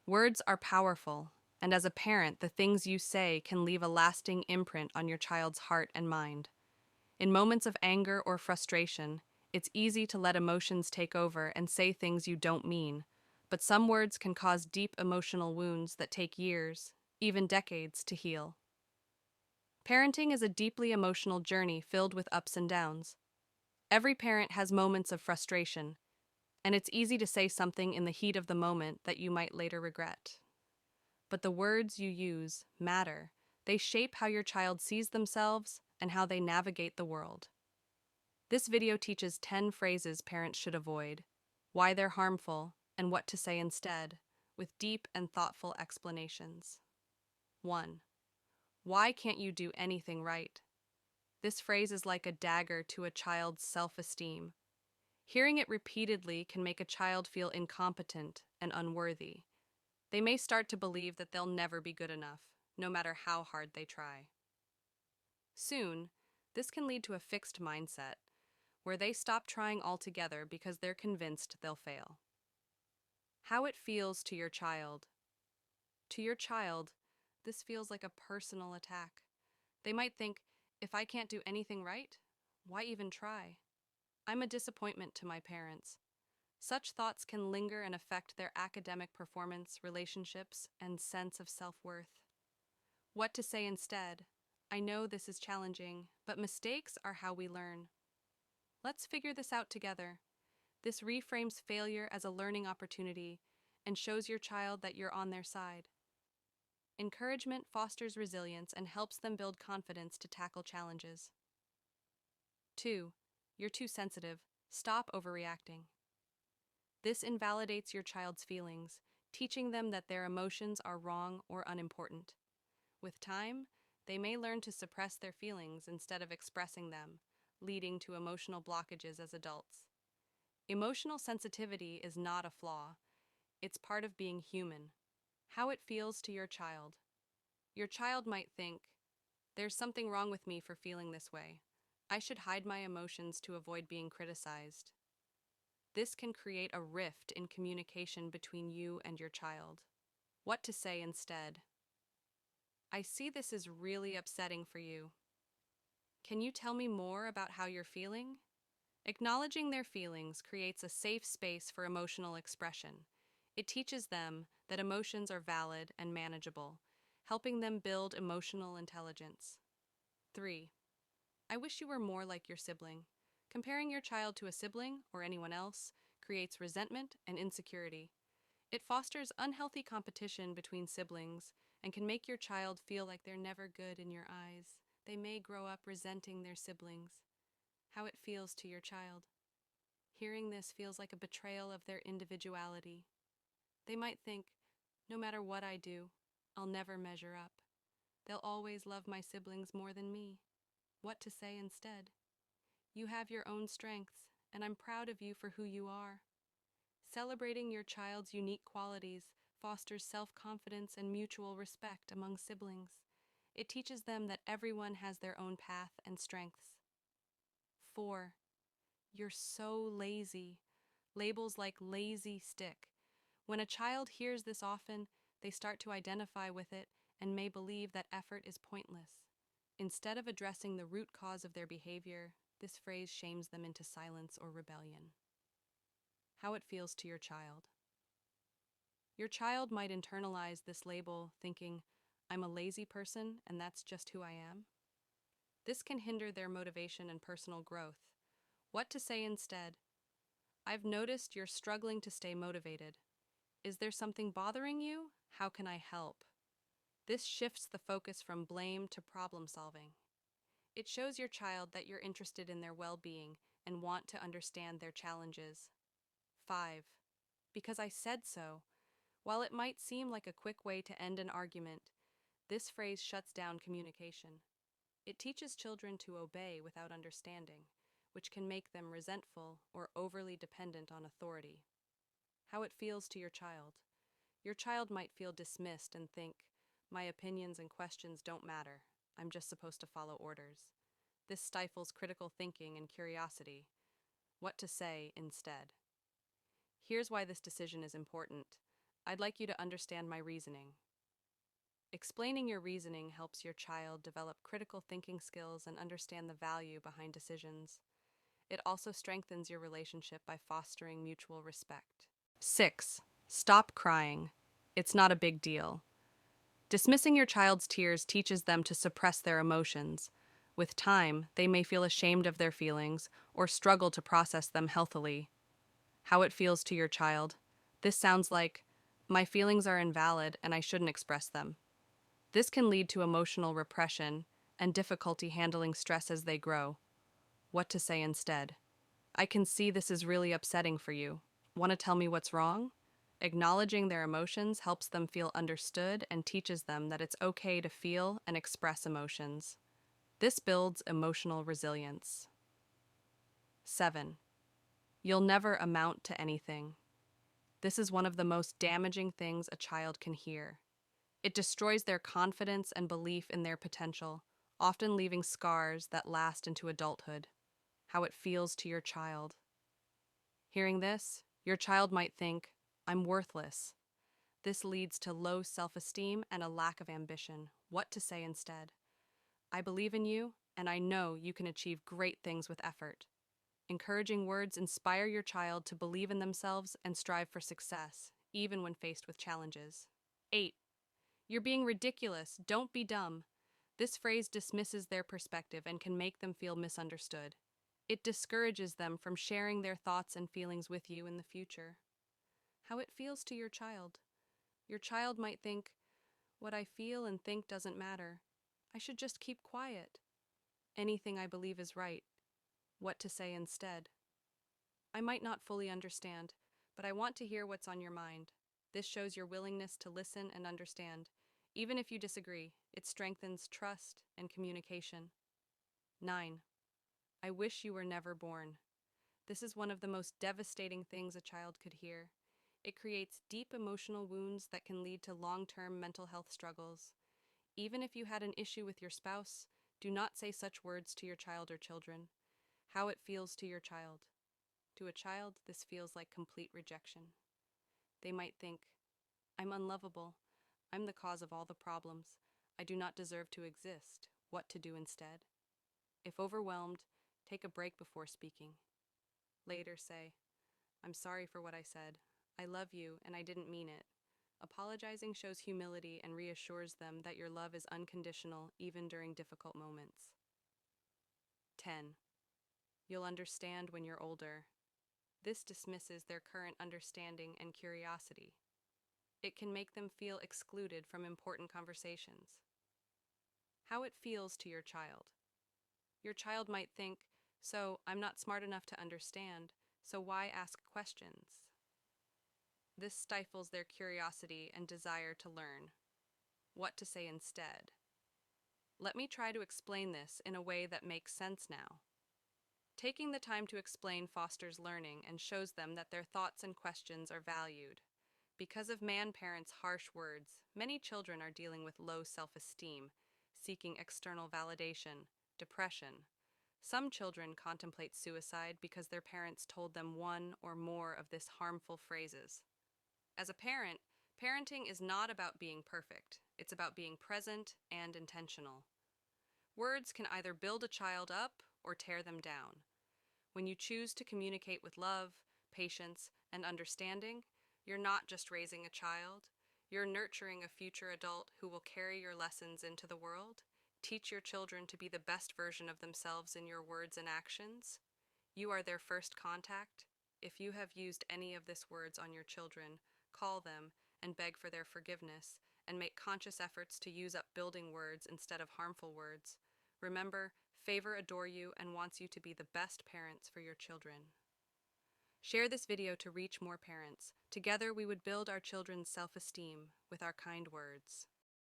Words are powerful, and as a parent, the things you say can leave a lasting imprint on your child's heart and mind. In moments of anger or frustration, it's easy to let emotions take over and say things you don't mean, but some words can cause deep emotional wounds that take years, even decades, to heal. Parenting is a deeply emotional journey filled with ups and downs. Every parent has moments of frustration, and it's easy to say something in the heat of the moment that you might later regret. But the words you use matter. They shape how your child sees themselves and how they navigate the world. This video teaches 10 phrases parents should avoid, why they're harmful, and what to say instead, with deep and thoughtful explanations. 1. Why can't you do anything right? This phrase is like a dagger to a child's self-esteem. Hearing it repeatedly can make a child feel incompetent and unworthy. They may start to believe that they'll never be good enough, no matter how hard they try. Soon, this can lead to a fixed mindset, where they stop trying altogether because they're convinced they'll fail. How it feels to your child. To your child, this feels like a personal attack. They might think, if I can't do anything right, why even try? I'm a disappointment to my parents. Such thoughts can linger and affect their academic performance, relationships, and sense of self-worth. What to say instead? I know this is challenging, but mistakes are how we learn. Let's figure this out together. This reframes failure as a learning opportunity and shows your child that you're on their side. Encouragement fosters resilience and helps them build confidence to tackle challenges. 2. You're too sensitive. Stop overreacting. This invalidates your child's feelings, teaching them that their emotions are wrong or unimportant. With time, they may learn to suppress their feelings instead of expressing them, leading to emotional blockages as adults. Emotional sensitivity is not a flaw. It's part of being human. How it feels to your child. Your child might think, there's something wrong with me for feeling this way. I should hide my emotions to avoid being criticized. This can create a rift in communication between you and your child. What to say instead? I see this is really upsetting for you. Can you tell me more about how you're feeling? Acknowledging their feelings creates a safe space for emotional expression. It teaches them that emotions are valid and manageable, helping them build emotional intelligence. 3. I wish you were more like your sibling. Comparing your child to a sibling or anyone else creates resentment and insecurity. It fosters unhealthy competition between siblings and can make your child feel like they're never good in your eyes. They may grow up resenting their siblings. How it feels to your child. Hearing this feels like a betrayal of their individuality. They might think, no matter what I do, I'll never measure up. They'll always love my siblings more than me. What to say instead? You have your own strengths, and I'm proud of you for who you are. Celebrating your child's unique qualities fosters self-confidence and mutual respect among siblings. It teaches them that everyone has their own path and strengths. 4. You're so lazy. Labels like lazy stick. When a child hears this often, they start to identify with it and may believe that effort is pointless. Instead of addressing the root cause of their behavior, this phrase shames them into silence or rebellion. How it feels to your child. Your child might internalize this label thinking, I'm a lazy person and that's just who I am. This can hinder their motivation and personal growth. What to say instead? I've noticed you're struggling to stay motivated. Is there something bothering you? How can I help? This shifts the focus from blame to problem solving. It shows your child that you're interested in their well-being and want to understand their challenges. 5. Because I said so. While it might seem like a quick way to end an argument, this phrase shuts down communication. It teaches children to obey without understanding, which can make them resentful or overly dependent on authority. How it feels to your child. Your child might feel dismissed and think, my opinions and questions don't matter. I'm just supposed to follow orders. This stifles critical thinking and curiosity. What to say instead? Here's why this decision is important. I'd like you to understand my reasoning. Explaining your reasoning helps your child develop critical thinking skills and understand the value behind decisions. It also strengthens your relationship by fostering mutual respect. 6. Stop crying. It's not a big deal. Dismissing your child's tears teaches them to suppress their emotions. With time, they may feel ashamed of their feelings or struggle to process them healthily. How it feels to your child. This sounds like, my feelings are invalid and I shouldn't express them. This can lead to emotional repression and difficulty handling stress as they grow. What to say instead? I can see this is really upsetting for you. Want to tell me what's wrong? Acknowledging their emotions helps them feel understood and teaches them that it's okay to feel and express emotions. This builds emotional resilience. 7. You'll never amount to anything. This is one of the most damaging things a child can hear. It destroys their confidence and belief in their potential, often leaving scars that last into adulthood. How it feels to your child. Hearing this, your child might think, I'm worthless. This leads to low self-esteem and a lack of ambition. What to say instead? I believe in you, and I know you can achieve great things with effort. Encouraging words inspire your child to believe in themselves and strive for success, even when faced with challenges. 8. You're being ridiculous. Don't be dumb. This phrase dismisses their perspective and can make them feel misunderstood. It discourages them from sharing their thoughts and feelings with you in the future. How it feels to your child. Your child might think, what I feel and think doesn't matter. I should just keep quiet. Anything I believe is right. What to say instead? I might not fully understand, but I want to hear what's on your mind. This shows your willingness to listen and understand. Even if you disagree, it strengthens trust and communication. 9. I wish you were never born. This is one of the most devastating things a child could hear. It creates deep emotional wounds that can lead to long-term mental health struggles. Even if you had an issue with your spouse, do not say such words to your child or children. How it feels to your child. To a child, this feels like complete rejection. They might think, I'm unlovable. I'm the cause of all the problems. I do not deserve to exist. What to do instead? If overwhelmed, take a break before speaking. Later say, I'm sorry for what I said. I love you and I didn't mean it. Apologizing shows humility and reassures them that your love is unconditional even during difficult moments. 10. You'll understand when you're older. This dismisses their current understanding and curiosity. It can make them feel excluded from important conversations. How it feels to your child. Your child might think, so I'm not smart enough to understand, so why ask questions? This stifles their curiosity and desire to learn. What to say instead? Let me try to explain this in a way that makes sense now. Taking the time to explain fosters learning and shows them that their thoughts and questions are valued. Because of parents' harsh words, many children are dealing with low self-esteem, seeking external validation, depression. Some children contemplate suicide because their parents told them one or more of this harmful phrases. As a parent, parenting is not about being perfect. It's about being present and intentional. Words can either build a child up or tear them down. When you choose to communicate with love, patience, and understanding, you're not just raising a child, you're nurturing a future adult who will carry your lessons into the world. Teach your children to be the best version of themselves in your words and actions. You are their first contact. If you have used any of these words on your children, call them and beg for their forgiveness, and make conscious efforts to use up building words instead of harmful words. Remember, Favour adore you and wants you to be the best parents for your children. Share this video to reach more parents. Together we would build our children's self-esteem with our kind words.